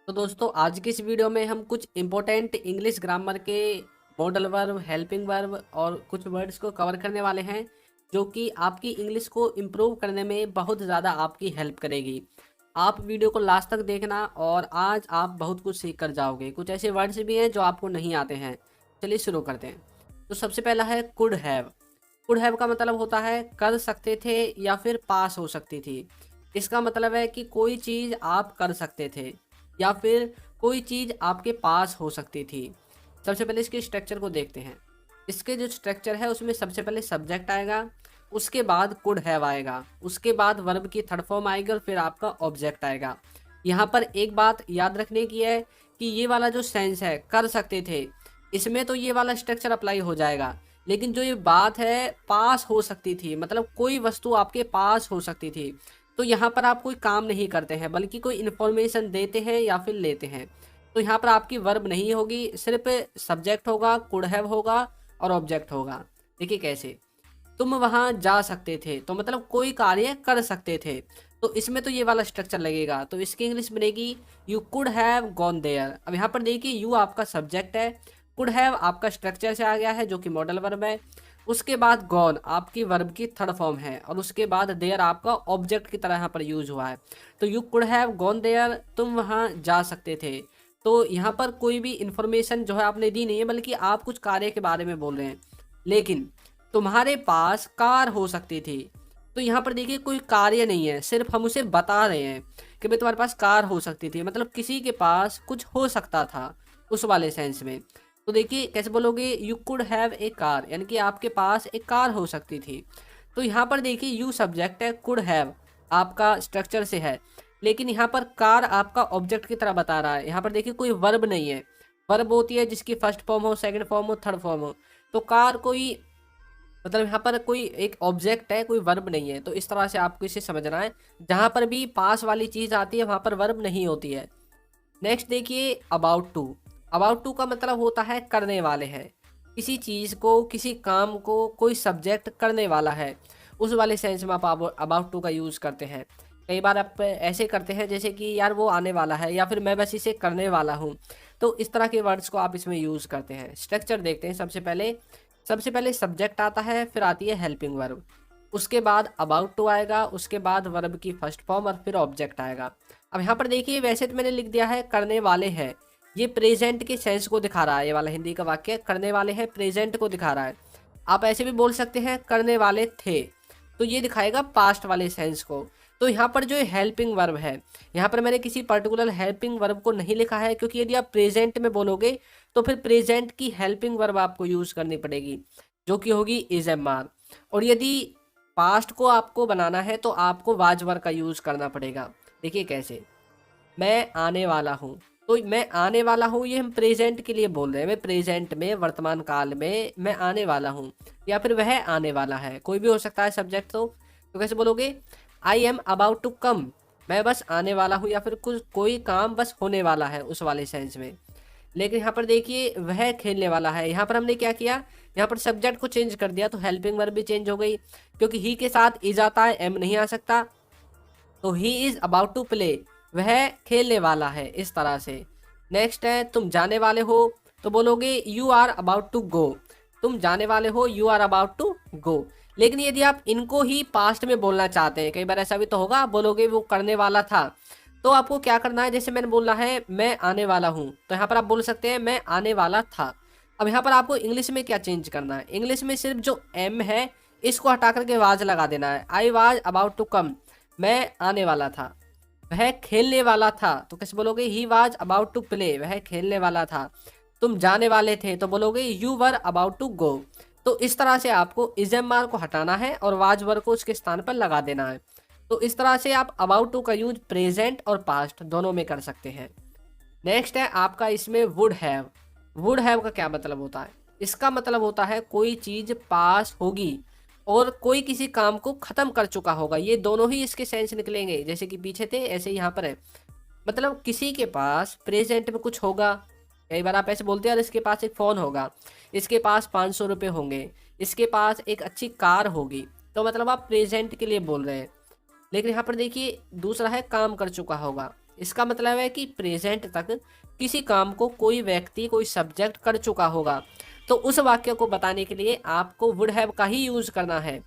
तो दोस्तों आज की इस वीडियो में हम कुछ इंपॉर्टेंट इंग्लिश ग्रामर के मॉडल वर्ब, हेल्पिंग वर्ब और कुछ वर्ड्स को कवर करने वाले हैं जो कि आपकी इंग्लिश को इम्प्रूव करने में बहुत ज़्यादा आपकी हेल्प करेगी। आप वीडियो को लास्ट तक देखना और आज आप बहुत कुछ सीख कर जाओगे। कुछ ऐसे वर्ड्स भी हैं जो आपको नहीं आते हैं। चलिए शुरू करते हैं। तो सबसे पहला है कुड हैव। कुड हैव का मतलब होता है कर सकते थे या फिर पास हो सकती थी। इसका मतलब है कि कोई चीज़ आप कर सकते थे या फिर कोई चीज़ आपके पास हो सकती थी। सबसे पहले इसके स्ट्रक्चर को देखते हैं। इसके जो स्ट्रक्चर है उसमें सबसे पहले सब्जेक्ट आएगा, उसके बाद कुड हैव आएगा, उसके बाद वर्ब की थर्ड फॉर्म आएगी और फिर आपका ऑब्जेक्ट आएगा। यहाँ पर एक बात याद रखने की है कि ये वाला जो सेंस है कर सकते थे, इसमें तो ये वाला स्ट्रक्चर अप्लाई हो जाएगा। लेकिन जो ये बात है पास हो सकती थी, मतलब कोई वस्तु आपके पास हो सकती थी, तो यहाँ पर आप कोई काम नहीं करते हैं बल्कि कोई इन्फॉर्मेशन देते हैं या फिर लेते हैं। तो यहाँ पर आपकी वर्ब नहीं होगी, सिर्फ सब्जेक्ट होगा, कुड हैव होगा और ऑब्जेक्ट होगा। देखिए कैसे, तुम वहाँ जा सकते थे तो मतलब कोई कार्य कर सकते थे, तो इसमें तो ये वाला स्ट्रक्चर लगेगा। तो इसकी इंग्लिश बनेगी you could have gone there. अब यहाँ पर देखिए यू आपका सब्जेक्ट है, कुड हैव आपका स्ट्रक्चर से आ गया है जो कि मॉडल वर्ब है, उसके बाद गॉन आपकी वर्ब की थर्ड फॉर्म है और उसके बाद देयर आपका ऑब्जेक्ट की तरह यहाँ पर यूज हुआ है। तो you could have gone there, तुम वहाँ जा सकते थे। तो यहाँ पर कोई भी इंफॉर्मेशन जो है आपने दी नहीं है बल्कि आप कुछ कार्य के बारे में बोल रहे हैं। लेकिन तुम्हारे पास कार हो सकती थी, तो यहाँ पर देखिए कोई कार्य नहीं है, सिर्फ हम उसे बता रहे हैं कि भाई तुम्हारे पास कार हो सकती थी, मतलब किसी के पास कुछ हो सकता था उस वाले सेंस में। तो देखिए कैसे बोलोगे, you could have a car, यानी कि आपके पास एक कार हो सकती थी। तो यहाँ पर देखिए यू सब्जेक्ट है, कुड हैव आपका स्ट्रक्चर से है, लेकिन यहाँ पर कार आपका ऑब्जेक्ट की तरह बता रहा है। यहाँ पर देखिए कोई वर्ब नहीं है। वर्ब होती है जिसकी फर्स्ट फॉर्म हो, सेकंड फॉर्म हो, थर्ड फॉर्म हो। तो कार कोई, मतलब यहाँ पर कोई एक ऑब्जेक्ट है, कोई वर्ब नहीं है। तो इस तरह से आपको इसे समझना है। जहाँ पर भी पास वाली चीज़ आती है वहाँ पर वर्ब नहीं होती है। नेक्स्ट देखिए अबाउट टू। अबाउट टू का मतलब होता है करने वाले हैं। किसी चीज़ को, किसी काम को कोई सब्जेक्ट करने वाला है, उस वाले सेंस में आप अबाउट टू का यूज़ करते हैं। कई बार आप ऐसे करते हैं जैसे कि यार वो आने वाला है या फिर मैं बस इसे करने वाला हूँ। तो इस तरह के वर्ड्स को आप इसमें यूज़ करते हैं। स्ट्रक्चर देखते हैं। सबसे पहले सब्जेक्ट आता है, फिर आती है हेल्पिंग वर्ब, उसके बाद अबाउट टू आएगा, उसके बाद वर्ब की फर्स्ट फॉर्म और फिर ऑब्जेक्ट आएगा। अब यहाँ पर देखिए वैसे तो मैंने लिख दिया है करने वाले हैं, ये प्रेजेंट के सेंस को दिखा रहा है। ये वाला हिंदी का वाक्य करने वाले हैं प्रेजेंट को दिखा रहा है। आप ऐसे भी बोल सकते हैं करने वाले थे, तो ये दिखाएगा पास्ट वाले सेंस को। तो यहाँ पर जो हेल्पिंग वर्ब है, यहाँ पर मैंने किसी पर्टिकुलर हेल्पिंग वर्ब को नहीं लिखा है, क्योंकि यदि आप प्रेजेंट में बोलोगे तो फिर प्रेजेंट की हेल्पिंग वर्ब आपको यूज़ करनी पड़ेगी जो कि होगी इज एम आर। और यदि पास्ट को आपको बनाना है तो आपको वाज वर्ब का यूज़ करना पड़ेगा। देखिए कैसे, मैं आने वाला हूँ, तो मैं आने वाला हूँ ये हम प्रेजेंट के लिए बोल रहे हैं। मैं प्रेजेंट में, वर्तमान काल में मैं आने वाला हूँ, या फिर वह आने वाला है, कोई भी हो सकता है सब्जेक्ट। तो कैसे बोलोगे, I am about to come, मैं बस आने वाला हूँ, या फिर कुछ कोई काम बस होने वाला है उस वाले सेंस में। लेकिन यहाँ पर देखिए वह खेलने वाला है, यहाँ पर हमने क्या किया, यहाँ पर सब्जेक्ट को चेंज कर दिया तो हेल्पिंग वर्ब भी चेंज हो गई, क्योंकि ही के साथ इज आता है, एम नहीं आ सकता। तो he is about to play, वह खेलने वाला है, इस तरह से। नेक्स्ट है तुम जाने वाले हो, तो बोलोगे you are about to go, तुम जाने वाले हो, you are about to go. लेकिन यदि आप इनको ही पास्ट में बोलना चाहते हैं, कई बार ऐसा भी तो होगा, आप बोलोगे वो करने वाला था, तो आपको क्या करना है, जैसे मैंने बोलना है मैं आने वाला हूँ, तो यहाँ पर आप बोल सकते हैं मैं आने वाला था। अब यहाँ पर आपको इंग्लिश में क्या चेंज करना है, इंग्लिश में सिर्फ जो एम है इसको हटा करके वाज लगा देना है। I was about to come, मैं आने वाला था। वह खेलने वाला था, तो कैसे बोलोगे, he was about to play, वह खेलने वाला था। तुम जाने वाले थे, तो बोलोगे you were about to go. तो इस तरह से आपको इजम को हटाना है और वाज वर को उसके स्थान पर लगा देना है। तो इस तरह से आप अबाउट टू का यूज प्रेजेंट और पास्ट दोनों में कर सकते हैं। नेक्स्ट है आपका इसमें वुड हैव। वुड हैव का क्या मतलब होता है, इसका मतलब होता है कोई चीज पास होगी और कोई किसी काम को खत्म कर चुका होगा। ये दोनों ही इसके सेंस निकलेंगे, जैसे कि पीछे थे ऐसे यहाँ पर है। मतलब किसी के पास प्रेजेंट में कुछ होगा, कई बार आप ऐसे बोलते हैं यार इसके पास एक फ़ोन होगा, इसके पास 500 रुपये होंगे, इसके पास एक अच्छी कार होगी, तो मतलब आप प्रेजेंट के लिए बोल रहे हैं। लेकिन यहाँ पर देखिए दूसरा है काम कर चुका होगा, इसका मतलब है कि प्रेजेंट तक किसी काम को कोई व्यक्ति कोई सब्जेक्ट कर चुका होगा। तो उस वाक्य को बताने के लिए आपको वुड हैव का ही यूज करना है।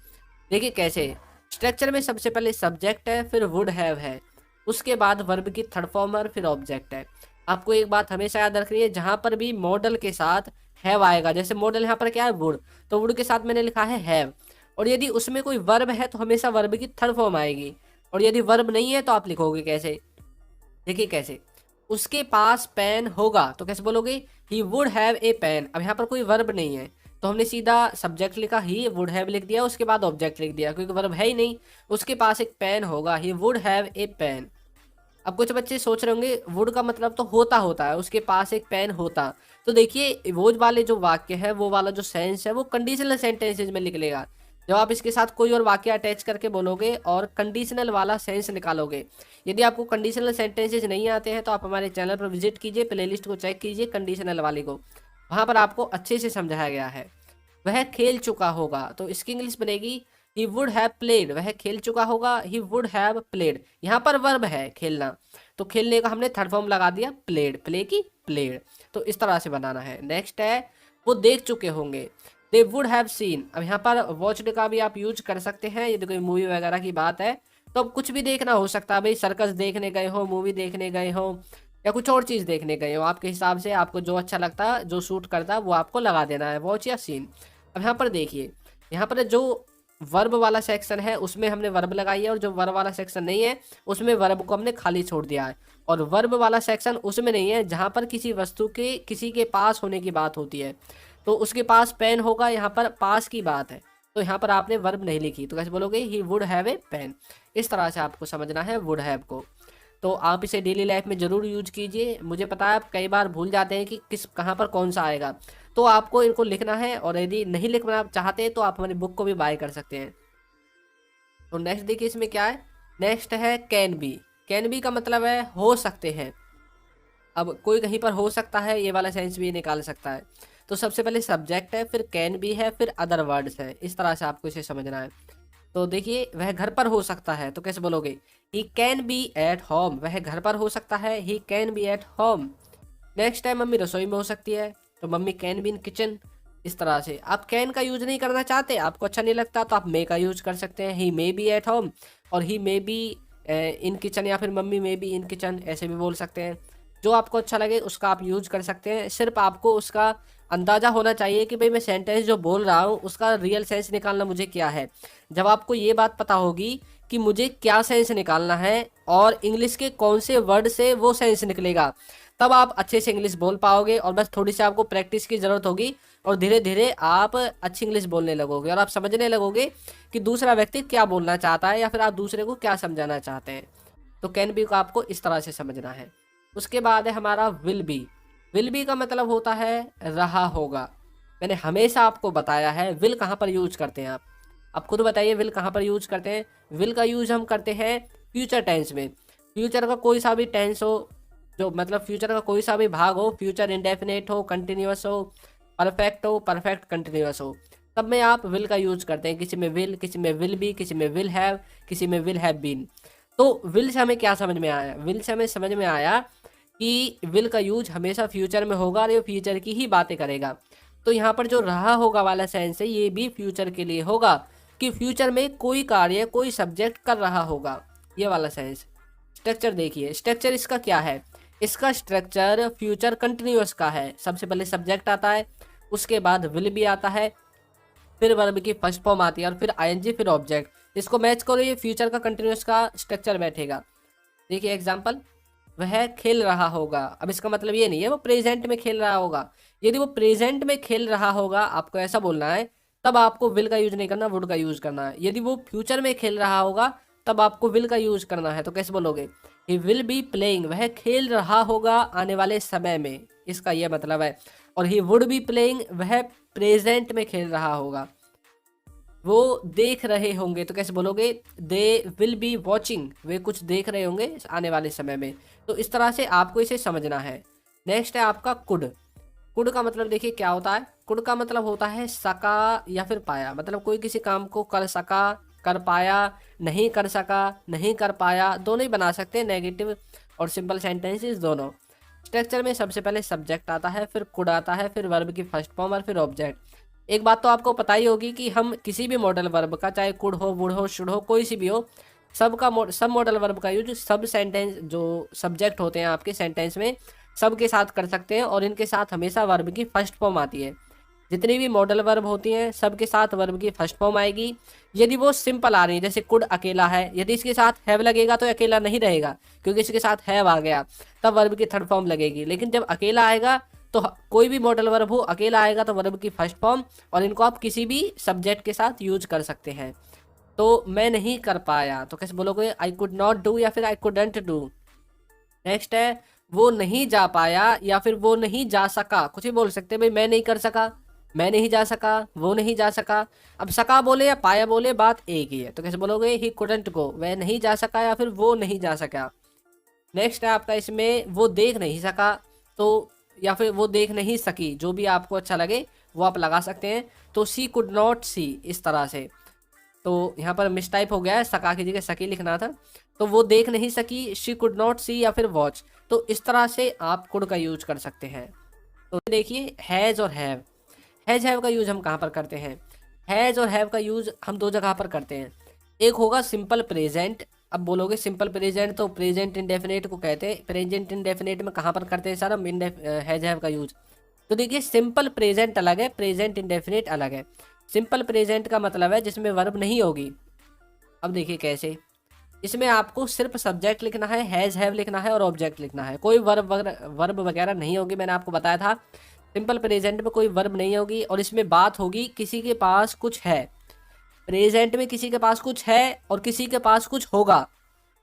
देखिए कैसे, स्ट्रक्चर में सबसे पहले सब्जेक्ट है, फिर वुड हैव है, उसके बाद वर्ब की थर्ड फॉर्म और फिर ऑब्जेक्ट है। आपको एक बात हमेशा याद रखनी है, जहां पर भी मॉडल के साथ हैव आएगा, जैसे मॉडल यहाँ पर क्या है वुड, तो वुड के साथ मैंने लिखा है हैव, और यदि उसमें कोई वर्ब है तो हमेशा वर्ब की थर्ड फॉर्म आएगी, और यदि वर्ब नहीं है तो आप लिखोगे कैसे, देखिए कैसे, उसके पास पेन होगा, तो कैसे बोलोगे, he would have a pen. अब यहाँ पर कोई वर्ब नहीं है तो हमने सीधा सब्जेक्ट लिखा, ही वुड हैव लिख दिया, उसके बाद ऑब्जेक्ट लिख दिया, क्योंकि वर्ब है ही नहीं। उसके पास एक पेन होगा, he would have a pen. अब कुछ बच्चे सोच रहे होंगे वुड का मतलब तो होता होता है, उसके पास एक पेन होता, तो देखिए वो वाले जो वाक्य है, वो वाला जो सेंस है, वो कंडीशनल सेंटेंसेज में निकलेगा। जब आप इसके साथ कोई और वाक्य अटैच करके बोलोगे और कंडीशनल वाला सेंस निकालोगे। यदि आपको कंडीशनल सेंटेंसेज नहीं आते हैं तो आप हमारे चैनल पर विजिट कीजिए, प्लेलिस्ट को चेक कीजिए कंडीशनल वाली को, वहाँ पर आपको अच्छे से समझाया गया है। वह खेल चुका होगा, तो इसकी इंग्लिश बनेगी ही वुड हैव प्लेड, वह खेल चुका होगा, ही वुड हैव प्लेड। यहाँ पर वर्ब है खेलना, तो खेलने का हमने थर्ड फॉर्म लगा दिया प्लेड, प्ले की प्लेड। तो इस तरह से बनाना है। नेक्स्ट है वो देख चुके होंगे, दे वुड हैव सीन। अब यहाँ पर वॉच्ड का भी आप यूज कर सकते हैं, यदि कोई मूवी वगैरह की बात है तो अब कुछ भी देखना हो सकता है, भाई सर्कस देखने गए हो, मूवी देखने गए हो, या कुछ और चीज़ देखने गए हो, आपके हिसाब से आपको जो अच्छा लगता है, जो सूट करता है, वो आपको लगा देना है, वॉच या सीन। अब यहाँ पर देखिए, यहाँ पर जो वर्ब वाला सेक्शन है उसमें हमने वर्ब लगाई है, और जो वर्ब वाला सेक्शन नहीं है उसमें वर्ब को हमने खाली छोड़ दिया है। और वर्ब वाला सेक्शन उसमें नहीं है जहाँ पर किसी वस्तु के किसी के पास होने की बात होती है, तो उसके पास पेन होगा, यहाँ पर पास की बात है, तो यहाँ पर आपने वर्ब नहीं लिखी, तो कैसे बोलोगे, he would have a pen. इस तरह से आपको समझना है वुड हैव को। तो आप इसे डेली लाइफ में ज़रूर यूज कीजिए। मुझे पता है आप कई बार भूल जाते हैं कि किस कहाँ पर कौन सा आएगा, तो आपको इनको लिखना है, और यदि नहीं लिखना आप चाहते हैं तो आप हमारी बुक को भी बाय कर सकते हैं। तो नेक्स्ट देखिए इसमें क्या है, नेक्स्ट है कैन बी। कैन बी का मतलब है हो सकते हैं। अब कोई कहीं पर हो सकता है, ये वाला सेंस भी निकाल सकता है। तो सबसे पहले सब्जेक्ट है, फिर कैन बी है, फिर अदर वर्ड्स है, इस तरह से आपको इसे समझना है। तो देखिए वह घर पर हो सकता है, तो कैसे बोलोगे, he can be at home, वह घर पर हो सकता है, he can be at home. Next है मम्मी रसोई में हो सकती है, तो mummy can be in kitchen. इस तरह से आप कैन का यूज नहीं करना चाहते, आपको अच्छा नहीं लगता, तो आप मे का यूज कर सकते हैं, ही मे बी एट होम, और ही मे बी इन किचन, या फिर mummy may be in kitchen, ऐसे भी बोल सकते हैं। जो आपको अच्छा लगे उसका आप यूज कर सकते हैं। सिर्फ आपको उसका अंदाज़ा होना चाहिए कि भाई मैं सेंटेंस जो बोल रहा हूँ उसका रियल सेंस निकालना मुझे क्या है। जब आपको ये बात पता होगी कि मुझे क्या सेंस निकालना है और इंग्लिश के कौन से वर्ड से वो सेंस निकलेगा, तब आप अच्छे से इंग्लिश बोल पाओगे। और बस थोड़ी सी आपको प्रैक्टिस की ज़रूरत होगी, और धीरे धीरे आप अच्छी इंग्लिश बोलने लगोगे, और आप समझने लगोगे कि दूसरा व्यक्ति क्या बोलना चाहता है, या फिर आप दूसरे को क्या समझाना चाहते हैं। तो कैन बी को आपको इस तरह से समझना है। उसके बाद है हमारा विल बी। विल बी का मतलब होता है रहा होगा। मैंने हमेशा आपको बताया है विल कहाँ पर यूज करते हैं, आप खुद बताइए विल कहाँ पर यूज करते हैं। विल का यूज हम करते हैं फ्यूचर टेंस में। फ्यूचर का कोई सा भी टेंस हो, जो मतलब फ्यूचर का कोई सा भी भाग हो, फ्यूचर इंडेफिनेट हो, कंटिन्यूअस हो, परफेक्ट हो, परफेक्ट कंटिन्यूअस हो, तब में आप विल का यूज करते हैं। किसी में विल, किसी में विल बी, किसी में विल हैव, किसी में विल हैव बीन। तो विल से हमें क्या समझ में आया, विल से हमें समझ में आया कि विल का यूज हमेशा फ्यूचर में होगा और ये फ्यूचर की ही बातें करेगा। तो यहाँ पर जो रहा होगा वाला सेंस है ये भी फ्यूचर के लिए होगा, कि फ्यूचर में कोई कार्य कोई सब्जेक्ट कर रहा होगा, ये वाला सेंस। स्ट्रक्चर देखिए, स्ट्रक्चर इसका क्या है, इसका स्ट्रक्चर फ्यूचर कंटिन्यूअस का है। सबसे पहले सब्जेक्ट आता है, उसके बाद विल भी आता है, फिर वर्ब की फर्स्ट फॉर्म आती है, और फिर आईएनजी, फिर ऑब्जेक्ट। इसको मैच करो, ये फ्यूचर का कंटिन्यूअस का स्ट्रक्चर बैठेगा। देखिए एग्जांपल, वह खेल रहा होगा। अब इसका मतलब ये नहीं है वो प्रेजेंट में खेल रहा होगा। यदि वो प्रेजेंट में खेल रहा होगा, आपको ऐसा बोलना है, तब आपको विल का यूज नहीं करना, वुड का यूज करना है। यदि वो फ्यूचर में खेल रहा होगा तब आपको विल का यूज करना है। तो कैसे बोलोगे, ही विल बी प्लेइंग, वह खेल रहा होगा आने वाले समय में, इसका यह मतलब है। और ही वुड बी प्लेइंग, वह प्रेजेंट में खेल रहा होगा। वो देख रहे होंगे, तो कैसे बोलोगे, दे विल बी वॉचिंग, वे कुछ देख रहे होंगे आने वाले समय में। तो इस तरह से आपको इसे समझना है। नेक्स्ट है आपका कुड। कुड का मतलब देखिए क्या होता है, कुड का मतलब होता है सका या फिर पाया। मतलब कोई किसी काम को कर सका, कर पाया, नहीं कर सका, नहीं कर पाया, दोनों ही बना सकते हैं, नेगेटिव और सिंपल सेंटेंसेस दोनों। स्ट्रक्चर में सबसे पहले सब्जेक्ट आता है, फिर कुड आता है, फिर वर्ब की फर्स्ट फॉर्म और फिर ऑब्जेक्ट। एक बात तो आपको पता ही होगी कि हम किसी भी मॉडल वर्ब का, चाहे कुड हो, वुड हो, शुड हो, कोई सी भी हो, सब मॉडल वर्ब का यूज सब सेंटेंस जो सब्जेक्ट होते हैं आपके सेंटेंस में सब के साथ कर सकते हैं, और इनके साथ हमेशा वर्ब की फर्स्ट फॉर्म आती है। जितनी भी मॉडल वर्ब होती हैं सबके साथ वर्ब की फर्स्ट फॉर्म आएगी। यदि वो सिंपल आ रही है, जैसे कुड अकेला है, यदि इसके साथ हैव लगेगा तो अकेला नहीं रहेगा, क्योंकि इसके साथ हैव आ गया, तब वर्ब की थर्ड फॉर्म लगेगी। लेकिन जब अकेला आएगा तो कोई भी मॉडल वर्ब हो, अकेला आएगा तो वर्ब की फर्स्ट फॉर्म, और इनको आप किसी भी सब्जेक्ट के साथ यूज कर सकते हैं। तो मैं नहीं कर पाया तो कैसे बोलोगे? आई कुड नॉट डू या फिर आई कुडंट डू। नेक्स्ट है वो नहीं जा पाया या फिर वो नहीं जा सका। कुछ भी बोल सकते हैं भाई, मैं नहीं कर सका, मैं नहीं जा सका, वो नहीं जा सका। अब सका बोले या पाया बोले बात एक ही है, तो कैसे बोलोगे? ही कुडंट गो, वह नहीं जा सका या फिर वो नहीं जा सका। नेक्स्ट है आपका इसमें वो देख नहीं सका, तो या फिर वो देख नहीं सकी, जो भी आपको अच्छा लगे वो आप लगा सकते हैं। तो सी कुड नॉट सी, इस तरह से। तो यहाँ पर मिसटाइप हो गया है, सका की जगह सकी लिखना था। तो वो देख नहीं सकी, शी कुड नॉट सी या फिर वॉच। तो इस तरह से आप कुड का यूज कर सकते हैं। तो देखिए हैज़ और हैव, हैज़ हैव का यूज हम कहाँ पर करते हैं? हैज़ और हैव का यूज हम दो जगह पर करते हैं। एक होगा सिंपल प्रेजेंट। अब बोलोगे सिंपल प्रेजेंट तो प्रेजेंट इंडेफिनेट को कहते हैं, प्रेजेंट इंडेफिनेट में कहाँ पर करते हैं सर हम हैज़ हैव का यूज? तो देखिए सिंपल प्रेजेंट अलग है, प्रेजेंट इंडेफिनेट अलग है। सिंपल प्रेजेंट का मतलब है जिसमें वर्ब नहीं होगी। अब देखिए कैसे, इसमें आपको सिर्फ सब्जेक्ट लिखना है, हैज़ हैव लिखना है और ऑब्जेक्ट लिखना है, कोई वर्ब वगैरह नहीं होगी। मैंने आपको बताया था सिंपल प्रेजेंट में कोई वर्ब नहीं होगी, और इसमें बात होगी किसी के पास कुछ है। प्रेजेंट में किसी के पास कुछ है और किसी के पास कुछ होगा।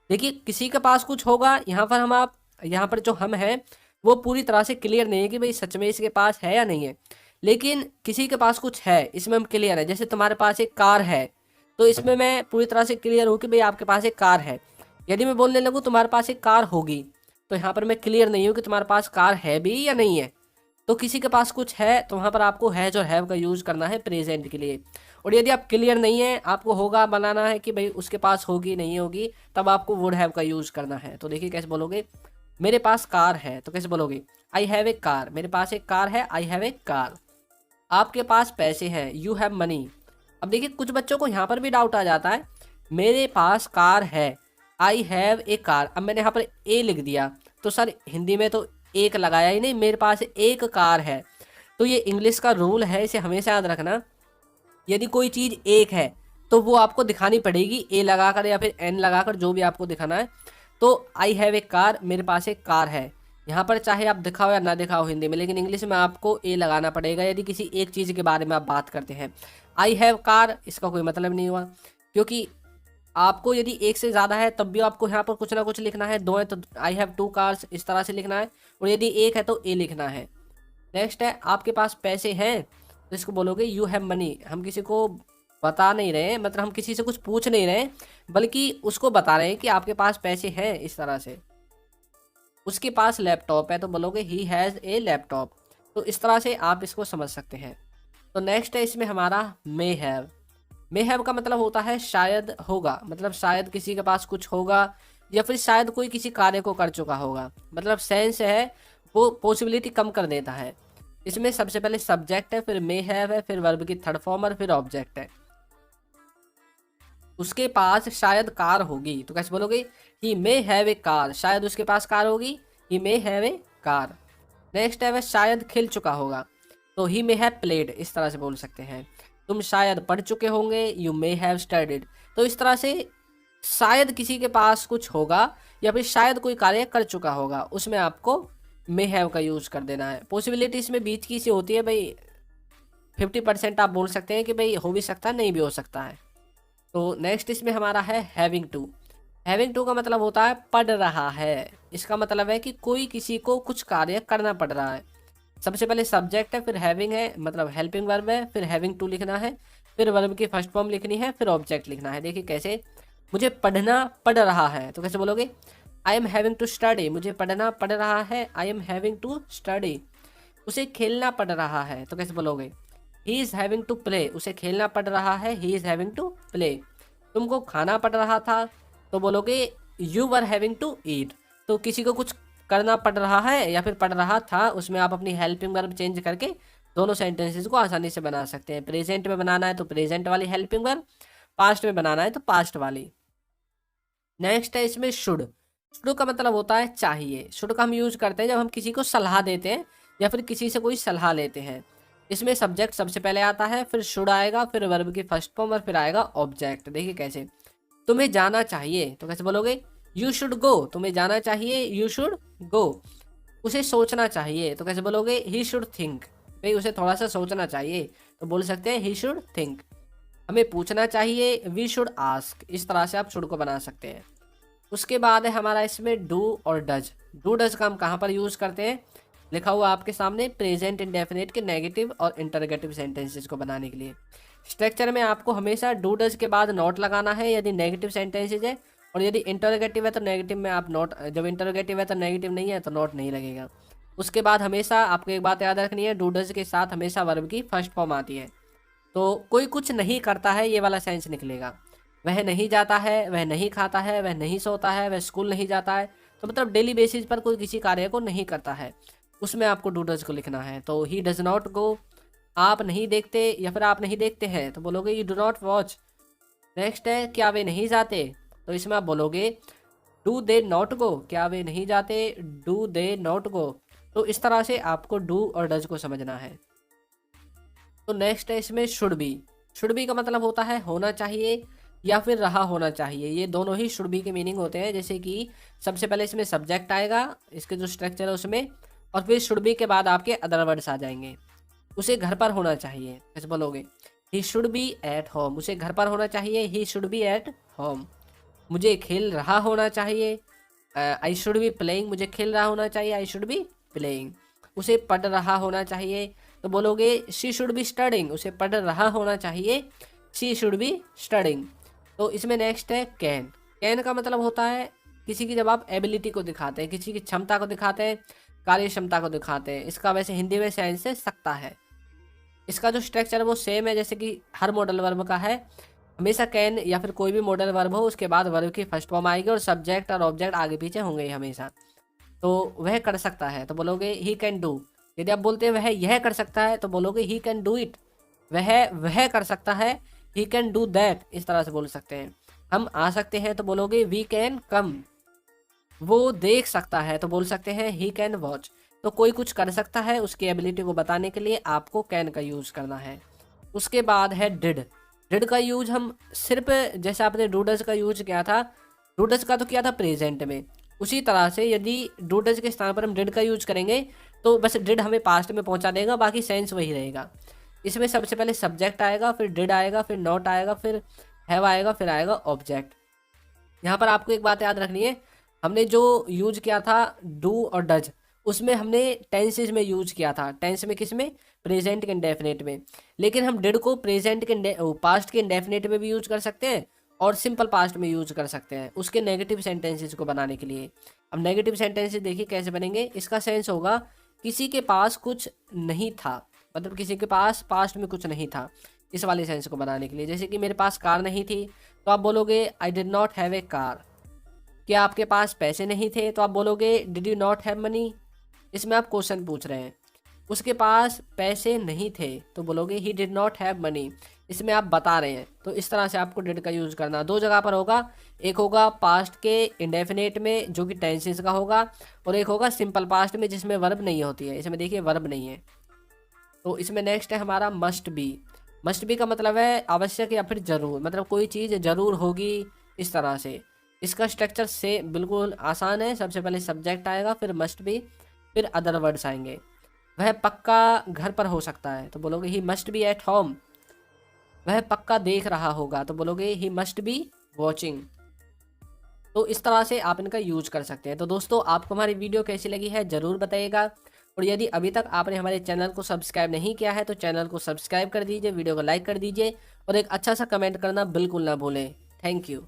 देखिए किसी के पास कुछ होगा, यहाँ पर जो हम हैं वो पूरी तरह से क्लियर नहीं है कि भाई सच में इसके पास है या नहीं है, लेकिन किसी के पास कुछ है इसमें हम क्लियर है। जैसे तुम्हारे पास एक कार है, तो इसमें मैं पूरी तरह से क्लियर हूँ कि भाई आपके पास एक कार है। यदि मैं बोलने लगूँ तुम्हारे पास एक कार होगी, तो यहाँ पर मैं क्लियर नहीं हूँ कि तुम्हारे पास कार है भी या नहीं है। तो किसी के पास कुछ है तो वहाँ पर आपको हैज और हैव का यूज करना है प्रेजेंट के लिए। और यदि आप क्लियर नहीं है, आपको होगा बनाना है कि भाई उसके पास होगी नहीं होगी, तब आपको वुड हैव का यूज करना है। तो देखिए कैसे बोलोगे? मेरे पास कार है, तो कैसे बोलोगे? आई हैव ए कार, मेरे पास एक कार है, आई हैव ए कार। आपके पास पैसे हैं, यू हैव मनी। अब देखिए कुछ बच्चों को यहाँ पर भी डाउट आ जाता है, मेरे पास कार है, आई हैव ए कार। अब मैंने यहाँ पर ए लिख दिया, तो सर हिंदी में तो एक लगाया ही नहीं, मेरे पास एक कार है। तो ये इंग्लिश का रूल है, इसे हमेशा याद रखना। यदि कोई चीज़ एक है तो वो आपको दिखानी पड़ेगी ए लगाकर या फिर एन लगाकर, जो भी आपको दिखाना है। तो आई हैव ए कार, मेरे पास एक कार है। यहाँ पर चाहे आप दिखाओ या ना दिखाओ हिंदी में, लेकिन इंग्लिश में आपको ए लगाना पड़ेगा यदि किसी एक चीज़ के बारे में आप बात करते हैं। आई हैव कार, इसका कोई मतलब नहीं हुआ, क्योंकि आपको यदि एक से ज़्यादा है तब भी आपको यहाँ पर कुछ ना कुछ लिखना है। दो है तो आई हैव टू कार्स, इस तरह से लिखना है, और यदि एक है तो ए लिखना है। नेक्स्ट है आपके पास पैसे हैं, तो इसको बोलोगे यू हैव मनी। हम किसी को बता नहीं रहे, मतलब हम किसी से कुछ पूछ नहीं रहे, बल्कि उसको बता रहे हैं कि आपके पास पैसे हैं, इस तरह से। उसके पास लैपटॉप है, तो बोलोगे ही हैज़ ए लैपटॉप। तो इस तरह से आप इसको समझ सकते हैं। तो नेक्स्ट है इसमें हमारा मे हैव। मे हैव का मतलब होता है शायद होगा, मतलब शायद किसी के पास कुछ होगा या फिर शायद कोई किसी कार्य को कर चुका होगा, मतलब सेंस है वो पॉसिबिलिटी कम कर देता है। इसमें सबसे पहले सब्जेक्ट है, फिर मे हैव है, फिर वर्ब की थर्ड फॉर्म और फिर ऑब्जेक्ट है। उसके पास शायद कार होगी, तो कैसे बोलोगे? ही मे हैव ए कार, शायद उसके पास कार होगी, he may have a car. Next है वह शायद खेल चुका होगा, तो ही मे हैव प्लेड, इस तरह से बोल सकते हैं। तुम शायद पढ़ चुके होंगे, यू मे हैव स्टडीड। तो इस तरह से शायद किसी के पास कुछ होगा या फिर शायद कोई कार्य कर चुका होगा, उसमें आपको मे हैव का यूज कर देना है। पॉसिबिलिटी इसमें बीच की सी होती है भाई, 50% आप बोल सकते हैं कि भाई हो भी सकता है, नहीं भी हो सकता है। तो नेक्स्ट इसमें हमारा है हैविंग टू। हैविंग टू का मतलब होता है पढ़ रहा है। इसका मतलब है कि कोई किसी को कुछ कार्य करना पड़ रहा है। सबसे पहले सब्जेक्ट है, फिर हैविंग है, मतलब हेल्पिंग वर्ब है, फिर हैविंग टू लिखना है, फिर वर्ब की फर्स्ट फॉर्म लिखनी है, फिर ऑब्जेक्ट लिखना है। देखिए कैसे, मुझे पढ़ना पड़ रहा है, तो कैसे बोलोगे? I am having to study, मुझे पढ़ना पड़ रहा है, I am having to study. उसे खेलना पड़ रहा है, तो कैसे बोलोगे? He is having to play, उसे खेलना पड़ रहा है, he is having to play. तुमको खाना पड़ रहा था, तो बोलोगे you were having to eat, तो किसी को कुछ करना पड़ रहा है या फिर पड़ रहा था, उसमें आप अपनी हेल्पिंग वर्ब चेंज करके दोनों सेंटेंसेस को आसानी से बना सकते हैं। प्रेजेंट में बनाना है तो प्रेजेंट वाली हेल्पिंग वर्ब, पास्ट में बनाना है तो पास्ट वाली। नेक्स्ट है इसमें शुड। शुड का मतलब होता है चाहिए। शुड का हम यूज करते हैं जब हम किसी को सलाह देते हैं या फिर किसी से कोई सलाह लेते हैं। इसमें सब्जेक्ट सबसे पहले आता है, फिर शुड आएगा, फिर वर्ब की फर्स्ट फॉर्म और फिर आएगा ऑब्जेक्ट। देखिए कैसे, तुम्हें जाना चाहिए तो कैसे बोलोगे, यू शुड गो। तुम्हें जाना चाहिए, यू शुड गो। उसे सोचना चाहिए तो कैसे बोलोगे, ही शुड थिंक। भाई उसे थोड़ा सा सोचना चाहिए तो बोल सकते हैं ही शुड थिंक। हमें पूछना चाहिए, वी शुड आस्क। इस तरह से आप शुड को बना सकते हैं। उसके बाद है हमारा इसमें डू और डज। डू डज का हम कहाँ पर यूज़ करते हैं, लिखा हुआ आपके सामने, प्रेजेंट इंडेफिनिट के नेगेटिव और इंटरोगेटिव सेंटेंसेस को बनाने के लिए। स्ट्रक्चर में आपको हमेशा डू डज के बाद नॉट लगाना है यदि नेगेटिव सेंटेंसेज है, और यदि इंटरोगेटिव है तो नेगेटिव में आप नॉट, जब इंटरोगेटिव है तो नेगेटिव नहीं है तो नॉट नहीं लगेगा। उसके बाद हमेशा आपको एक बात याद रखनी है, डू डज के साथ हमेशा वर्ब की फर्स्ट फॉर्म आती है। तो कोई कुछ नहीं करता है, ये वाला सेंस निकलेगा। वह नहीं जाता है, वह नहीं खाता है, वह नहीं सोता है, वह स्कूल नहीं जाता है। तो मतलब डेली बेसिस पर कोई किसी कार्य को नहीं करता है, उसमें आपको डू डज को लिखना है। तो ही डज नॉट गो, आप नहीं देखते या फिर आप नहीं देखते हैं तो बोलोगे you do not watch. Next है क्या वे नहीं जाते, तो इसमें आप बोलोगे डू दे नॉट गो। क्या वे नहीं जाते, डू दे नॉट गो। तो इस तरह से आपको डू और डज को समझना है। तो नेक्स्ट है इसमें शुड बी। शुड बी का मतलब होता है होना चाहिए या फिर रहा होना चाहिए। ये दोनों ही शुड बी के मीनिंग होते हैं। जैसे कि सबसे पहले इसमें सब्जेक्ट आएगा, इसके जो स्ट्रक्चर है उसमें, और फिर शुड बी के बाद आपके अदर वर्ड्स आ जाएंगे। उसे घर पर होना चाहिए, कैसे बोलोगे, he should be at home. उसे घर पर होना चाहिए, he should be at home. मुझे खेल रहा होना चाहिए, आई शुड बी प्लेइंग। मुझे खेल रहा होना चाहिए, आई शुड बी प्लेइंग। उसे पढ़ रहा होना चाहिए तो बोलोगे शी शुड बी स्टडिंग। उसे पढ़ रहा होना चाहिए, शी शुड बी स्टडिंग। तो इसमें नेक्स्ट है कैन। कैन का मतलब होता है किसी की, जब आप एबिलिटी को दिखाते हैं, किसी की क्षमता को दिखाते हैं, कार्य क्षमता को दिखाते हैं। इसका वैसे हिंदी में सेंस है सकता है। इसका जो स्ट्रक्चर है वो सेम है जैसे कि हर मॉडल वर्ब का है। हमेशा कैन या फिर कोई भी मॉडल वर्ब हो उसके बाद वर्ब की फर्स्ट फॉर्म आएगी और सब्जेक्ट और ऑब्जेक्ट आगे पीछे होंगे ही हमेशा। तो वह कर सकता है तो बोलोगे ही कैन डू। यदि आप बोलते हैं वह यह कर सकता है तो बोलोगे ही कैन डू इट। वह कर सकता है, ही कैन डू दैट। इस तरह से बोल सकते हैं। हम आ सकते हैं तो बोलोगे वी कैन कम। वो देख सकता है तो बोल सकते हैं ही कैन वॉच। तो कोई कुछ कर सकता है, उसकी एबिलिटी को बताने के लिए आपको कैन का यूज़ करना है। उसके बाद है डिड। डिड का यूज हम सिर्फ, जैसे आपने डू डज का यूज किया था, डू डज का तो किया था प्रेजेंट में, उसी तरह से यदि डू डज के स्थान पर हम डिड का यूज करेंगे तो बस डिड हमें पास्ट में पहुंचा देगा, बाकी सेंस वही रहेगा। इसमें सबसे पहले सब्जेक्ट आएगा, फिर डिड आएगा, फिर नॉट आएगा, फिर हैव आएगा, फिर आएगा ऑब्जेक्ट। यहाँ पर आपको एक बात याद रखनी है, हमने जो यूज किया था डू और डज, उसमें हमने टेंसेज में यूज किया था। टेंस में किस में, प्रेजेंट के इंडेफिनिट में। लेकिन हम डिड को प्रेजेंट के पास्ट के इंडेफिनिट में भी यूज कर सकते हैं और सिंपल पास्ट में यूज कर सकते हैं उसके नेगेटिव सेंटेंसेस को बनाने के लिए। अब नेगेटिव सेंटेंसेस देखिए कैसे बनेंगे। इसका सेंस होगा किसी के पास कुछ नहीं था, मतलब किसी के पास पास्ट में कुछ नहीं था। इस वाले सेंस को बनाने के लिए, जैसे कि मेरे पास कार नहीं थी तो आप बोलोगे I did not have a car. क्या आपके पास पैसे नहीं थे तो आप बोलोगे did you not have money. इसमें आप क्वेश्चन पूछ रहे हैं। उसके पास पैसे नहीं थे तो बोलोगे he did not have money. इसमें आप बता रहे हैं। तो इस तरह से आपको डिड का यूज़ करना। दो जगह पर होगा, एक होगा पास्ट के इंडेफिनेट में जो कि टेंसेस का होगा, और एक होगा सिंपल पास्ट में जिसमें वर्ब नहीं होती है। इसमें देखिए वर्ब नहीं है। तो इसमें नेक्स्ट है हमारा मस्ट बी। मस्ट बी का मतलब है आवश्यक या फिर ज़रूर, मतलब कोई चीज़ ज़रूर होगी, इस तरह से। इसका स्ट्रक्चर से बिल्कुल आसान है। सबसे पहले सब्जेक्ट आएगा, फिर मस्ट बी, फिर अदर वर्ड्स आएंगे। वह पक्का घर पर हो सकता है तो बोलोगे he must be at home. वह पक्का देख रहा होगा तो बोलोगे ही मस्ट बी वॉचिंग। तो इस तरह से आप इनका यूज कर सकते हैं। तो दोस्तों आपको हमारी वीडियो कैसी लगी है ज़रूर बताइएगा, और यदि अभी तक आपने हमारे चैनल को सब्सक्राइब नहीं किया है तो चैनल को सब्सक्राइब कर दीजिए, वीडियो को लाइक कर दीजिए और एक अच्छा सा कमेंट करना बिल्कुल ना भूलें। Thank you.